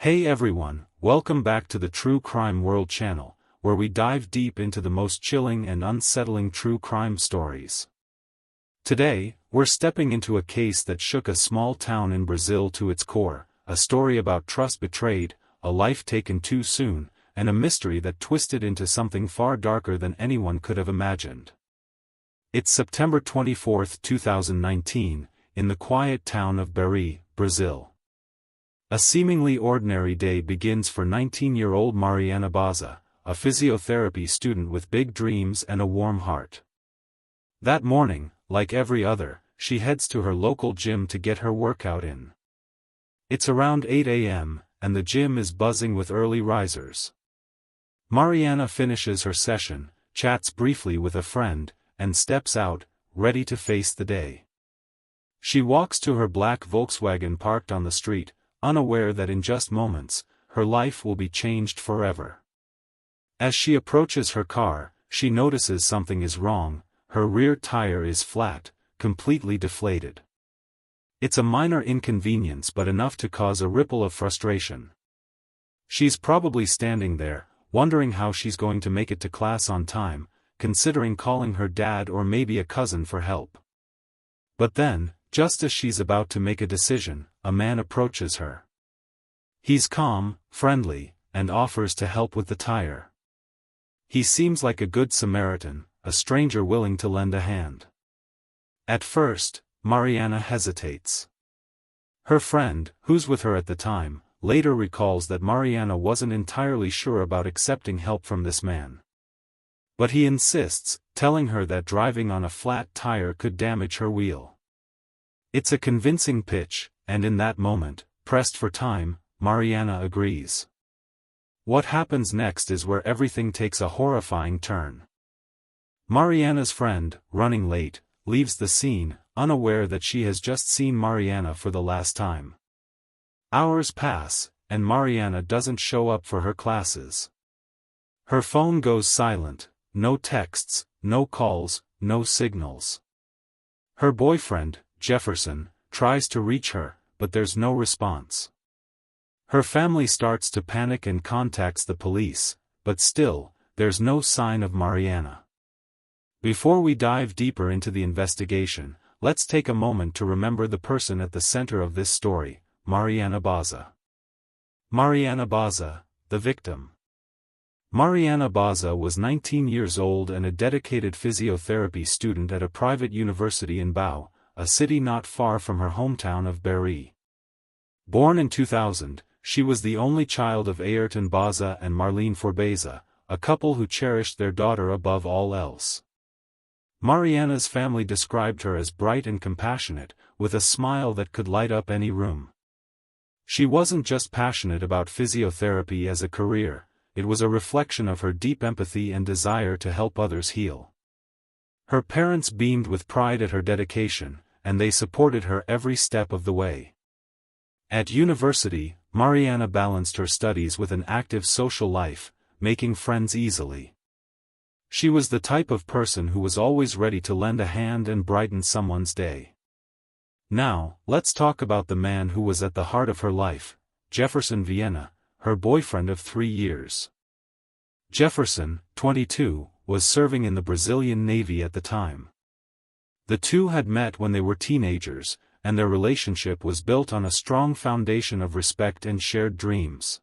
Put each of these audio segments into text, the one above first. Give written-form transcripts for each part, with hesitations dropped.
Hey everyone, welcome back to the True Crime World channel, where we dive deep into the most chilling and unsettling true crime stories. Today, we're stepping into a case that shook a small town in Brazil to its core, a story about trust betrayed, a life taken too soon, and a mystery that twisted into something far darker than anyone could have imagined. It's September 24, 2019, in the quiet town of Bari, Brazil. A seemingly ordinary day begins for 19-year-old Mariana Bazza, a physiotherapy student with big dreams and a warm heart. That morning, like every other, she heads to her local gym to get her workout in. It's around 8 a.m., and the gym is buzzing with early risers. Mariana finishes her session, chats briefly with a friend, and steps out, ready to face the day. She walks to her black Volkswagen parked on the street, unaware that in just moments, her life will be changed forever. As she approaches her car, she notices something is wrong. Her rear tire is flat, completely deflated. It's a minor inconvenience but enough to cause a ripple of frustration. She's probably standing there, wondering how she's going to make it to class on time, considering calling her dad or maybe a cousin for help. But then, just as she's about to make a decision, a man approaches her. He's calm, friendly, and offers to help with the tire. He seems like a good Samaritan, a stranger willing to lend a hand. At first, Mariana hesitates. Her friend, who's with her at the time, later recalls that Mariana wasn't entirely sure about accepting help from this man. But he insists, telling her that driving on a flat tire could damage her wheel. It's a convincing pitch, and in that moment, pressed for time, Mariana agrees. What happens next is where everything takes a horrifying turn. Mariana's friend, running late, leaves the scene, unaware that she has just seen Mariana for the last time. Hours pass, and Mariana doesn't show up for her classes. Her phone goes silent, no texts, no calls, no signals. Her boyfriend, Jefferson, tries to reach her, but there's no response. Her family starts to panic and contacts the police, but still, there's no sign of Mariana. Before we dive deeper into the investigation, let's take a moment to remember the person at the center of this story, Mariana Bazza. Mariana Bazza, the victim. Mariana Bazza was 19 years old and a dedicated physiotherapy student at a private university in Bau, a city not far from her hometown of Bari. Born in 2000, she was the only child of Ayrton Bazza and Marlene Forbeza, a couple who cherished their daughter above all else. Mariana's family described her as bright and compassionate, with a smile that could light up any room. She wasn't just passionate about physiotherapy as a career, it was a reflection of her deep empathy and desire to help others heal. Her parents beamed with pride at her dedication, and they supported her every step of the way. At university, Mariana balanced her studies with an active social life, making friends easily. She was the type of person who was always ready to lend a hand and brighten someone's day. Now, let's talk about the man who was at the heart of her life, Jefferson Viana, her boyfriend of 3 years. Jefferson, 22, was serving in the Brazilian Navy at the time. The two had met when they were teenagers, and their relationship was built on a strong foundation of respect and shared dreams.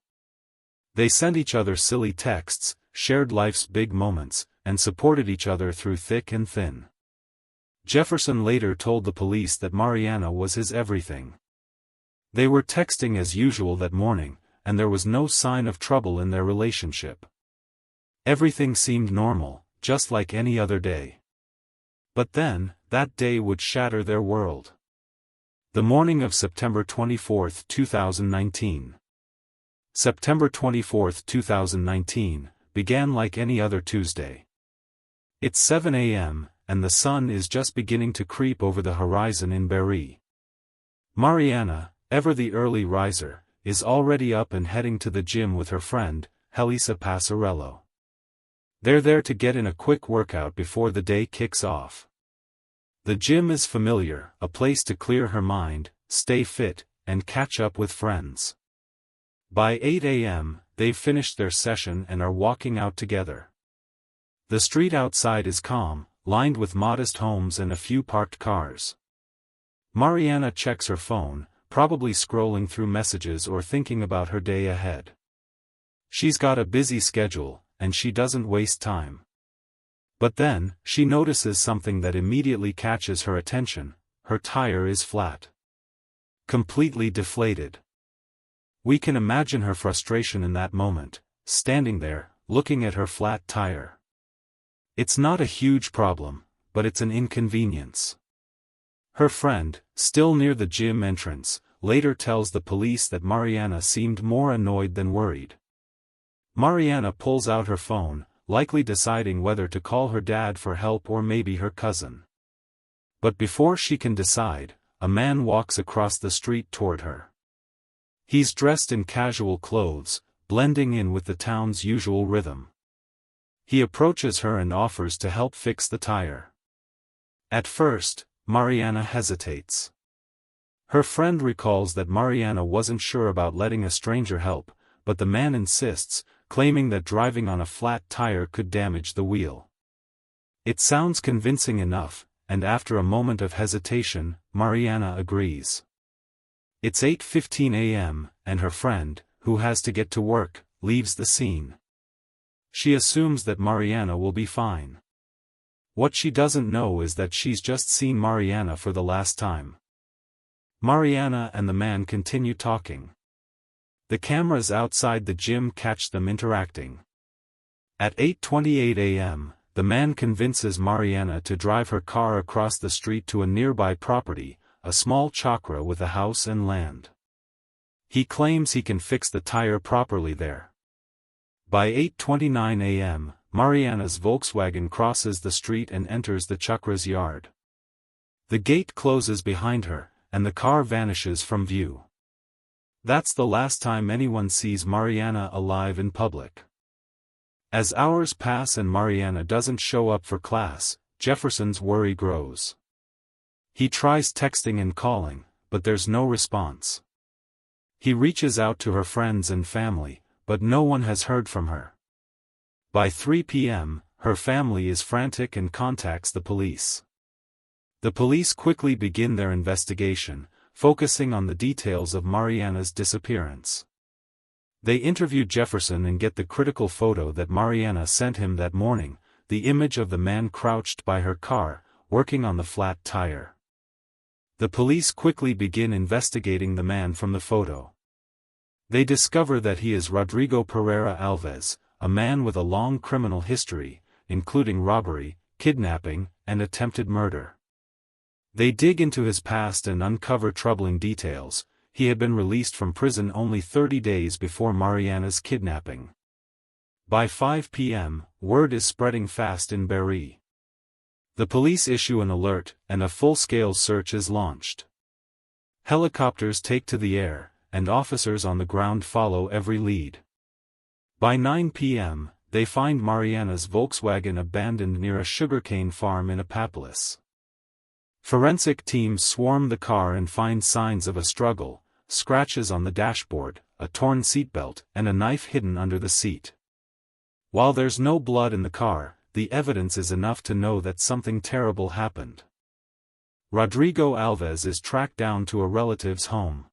They sent each other silly texts, shared life's big moments, and supported each other through thick and thin. Jefferson later told the police that Mariana was his everything. They were texting as usual that morning, and there was no sign of trouble in their relationship. Everything seemed normal, just like any other day. But then, that day would shatter their world. The morning of September 24, 2019. September 24, 2019, began like any other Tuesday. It's 7 a.m., and the sun is just beginning to creep over the horizon in Bari. Mariana, ever the early riser, is already up and heading to the gym with her friend, Helisa Passarello. They're there to get in a quick workout before the day kicks off. The gym is familiar, a place to clear her mind, stay fit, and catch up with friends. By 8 a.m., they've finished their session and are walking out together. The street outside is calm, lined with modest homes and a few parked cars. Mariana checks her phone, probably scrolling through messages or thinking about her day ahead. She's got a busy schedule, and she doesn't waste time. But then, she notices something that immediately catches her attention: her tire is flat. Completely deflated. We can imagine her frustration in that moment, standing there, looking at her flat tire. It's not a huge problem, but it's an inconvenience. Her friend, still near the gym entrance, later tells the police that Mariana seemed more annoyed than worried. Mariana pulls out her phone, likely deciding whether to call her dad for help or maybe her cousin. But before she can decide, a man walks across the street toward her. He's dressed in casual clothes, blending in with the town's usual rhythm. He approaches her and offers to help fix the tire. At first, Mariana hesitates. Her friend recalls that Mariana wasn't sure about letting a stranger help, but the man insists, claiming that driving on a flat tire could damage the wheel. It sounds convincing enough, and after a moment of hesitation, Mariana agrees. It's 8:15 a.m., and her friend, who has to get to work, leaves the scene. She assumes that Mariana will be fine. What she doesn't know is that she's just seen Mariana for the last time. Mariana and the man continue talking. The cameras outside the gym catch them interacting. At 8:28 a.m., the man convinces Mariana to drive her car across the street to a nearby property, a small chakra with a house and land. He claims he can fix the tire properly there. By 8:29 a.m., Mariana's Volkswagen crosses the street and enters the chakra's yard. The gate closes behind her, and the car vanishes from view. That's the last time anyone sees Mariana alive in public. As hours pass and Mariana doesn't show up for class, Jefferson's worry grows. He tries texting and calling, but there's no response. He reaches out to her friends and family, but no one has heard from her. By 3 p.m., her family is frantic and contacts the police. The police quickly begin their investigation, focusing on the details of Mariana's disappearance. They interview Jefferson and get the critical photo that Mariana sent him that morning, the image of the man crouched by her car, working on the flat tire. The police quickly begin investigating the man from the photo. They discover that he is Rodrigo Pereira Alves, a man with a long criminal history, including robbery, kidnapping, and attempted murder. They dig into his past and uncover troubling details. He had been released from prison only 30 days before Mariana's kidnapping. By 5 p.m., word is spreading fast in Berry. The police issue an alert, and a full-scale search is launched. Helicopters take to the air, and officers on the ground follow every lead. By 9 p.m., they find Mariana's Volkswagen abandoned near a sugarcane farm in Apapolis. Forensic teams swarm the car and find signs of a struggle: scratches on the dashboard, a torn seatbelt, and a knife hidden under the seat. While there's no blood in the car, the evidence is enough to know that something terrible happened. Rodrigo Alves is tracked down to a relative's home.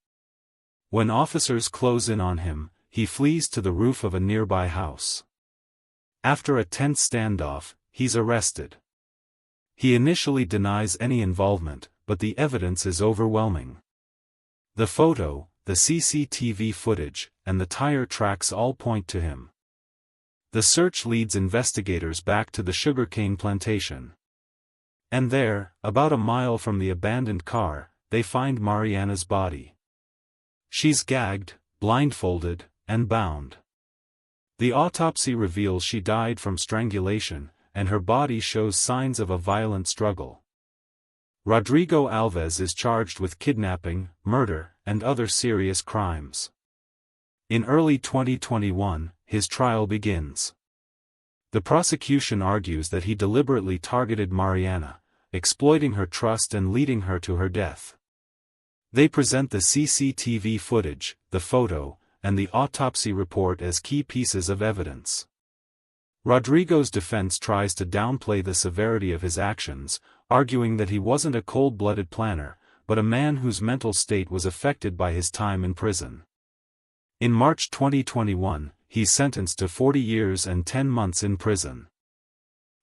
When officers close in on him, he flees to the roof of a nearby house. After a tense standoff, he's arrested. He initially denies any involvement, but the evidence is overwhelming. The photo, the CCTV footage, and the tire tracks all point to him. The search leads investigators back to the sugarcane plantation. And there, about a mile from the abandoned car, they find Mariana's body. She's gagged, blindfolded, and bound. The autopsy reveals she died from strangulation, and her body shows signs of a violent struggle. Rodrigo Alves is charged with kidnapping, murder, and other serious crimes. In early 2021, his trial begins. The prosecution argues that he deliberately targeted Mariana, exploiting her trust and leading her to her death. They present the CCTV footage, the photo, and the autopsy report as key pieces of evidence. Rodrigo's defense tries to downplay the severity of his actions, arguing that he wasn't a cold-blooded planner, but a man whose mental state was affected by his time in prison. In March 2021, he's sentenced to 40 years and 10 months in prison.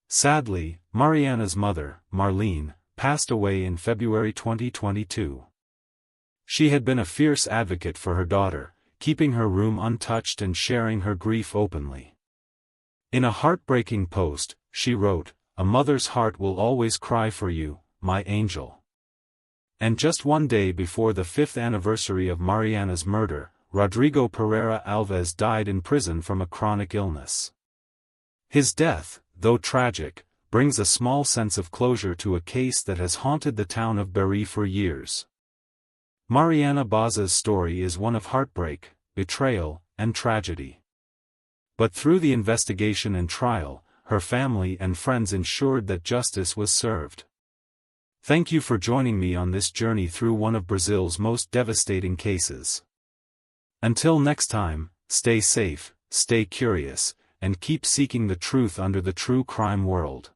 Sadly, Mariana's mother, Marlene, passed away in February 2022. She had been a fierce advocate for her daughter, keeping her room untouched and sharing her grief openly. In a heartbreaking post, she wrote, "A mother's heart will always cry for you, my angel." And just one day before the 5th anniversary of Mariana's murder, Rodrigo Pereira Alves died in prison from a chronic illness. His death, though tragic, brings a small sense of closure to a case that has haunted the town of Berry for years. Mariana Bazza's story is one of heartbreak, betrayal, and tragedy. But through the investigation and trial, her family and friends ensured that justice was served. Thank you for joining me on this journey through one of Brazil's most devastating cases. Until next time, stay safe, stay curious, and keep seeking the truth under the true crime world.